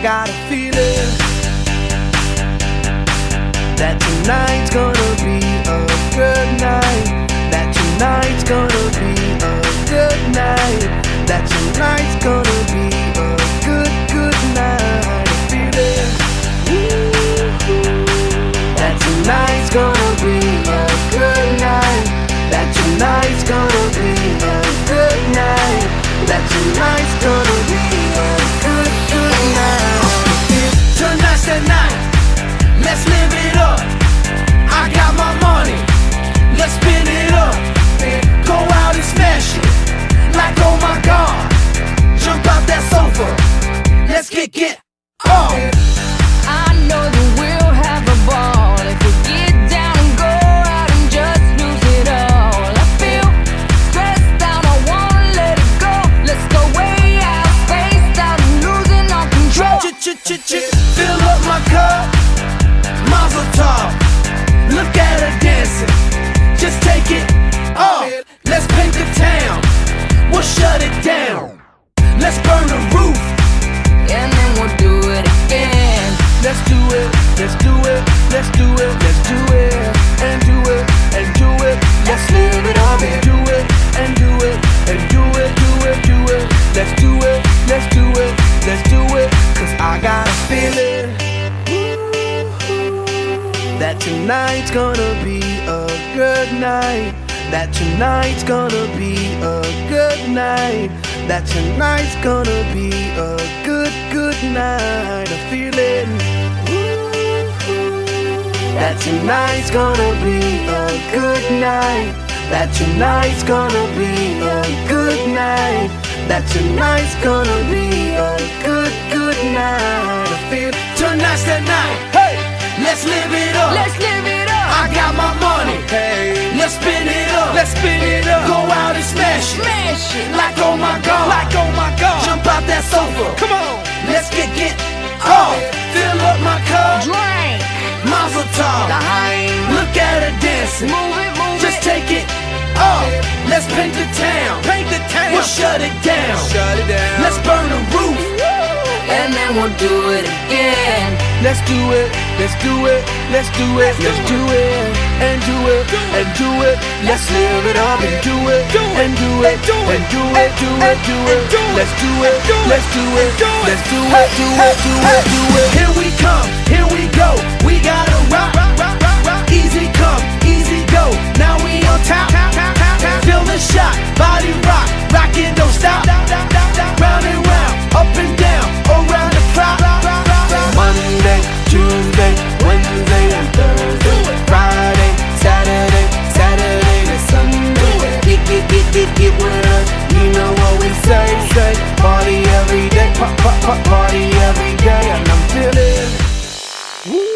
got a feeling that tonight's gonna be a good night. That tonight's gonna be a good night. That tonight's gonna be a good night. A feeling that tonight's gonna be a good night. That tonight's gonna be a good night. That tonight's gonna be a good night. Tonight's the night, let's live it up. I got my money, let's spin it up. Go out and smash it, like oh my God. Jump out that sofa, let's get up. I know that we'll have a ball if we get down and go out and just lose it all. I feel stressed out, I wanna let it go. Let's go way out, spaced out and losing all control. Fill up my cup, Mazel tov. Look at her dancing, just take it off. Let's paint the town, we'll shut it down. Let's burn the roof, And then we'll do it again. let's do it, let's do it, let's do it, let's do it, and do it, and do it. Let's live it up and do it, and do it, and do it, do it, do it. Let's do it, let's do it, let's do it. Cause I got a feeling that tonight's gonna be a good night. That tonight's gonna be a good night. That tonight's gonna be a good night. A feeling that tonight's gonna be a good night. That tonight's gonna be a good night. That tonight's gonna be a good night. I feel tonight's the night. Hey, let's live it up. Let's live it up. I got my money. Hey, let's spin it up. Let's spin it up. Go out and smash it. Smash it. Like oh my God. Like oh my God. Jump out that sofa. Come on. Let's get off. Fill up my cup. Drink. Mazel tov. Look at her dancing. Move it, move Just it. take it off. Let's paint the town. Paint the town. We'll shut it down. Shut it down. Let's burn the roof. And then we'll do it again. Let's do it. Let's do it. Let's do it. Let's do it. And do it. And do it. Let's live it up and do it. And do it. And do it. Do it. Do it. Let's do it. Let's do it. Let's do it. Do it. Do it. Do it. Here we come. Here we go. We gotta rock. Easy come. Easy go. Now we on top. Feel the shot. Body rock. Rockin', don't stop. Round and round. Up and down. Around the clock. Monday, Tuesday, Wednesday, and Thursday. Friday, Saturday, Saturday to Sunday. Get with us. You know what we say. Party every day. Party every day. And I'm feeling.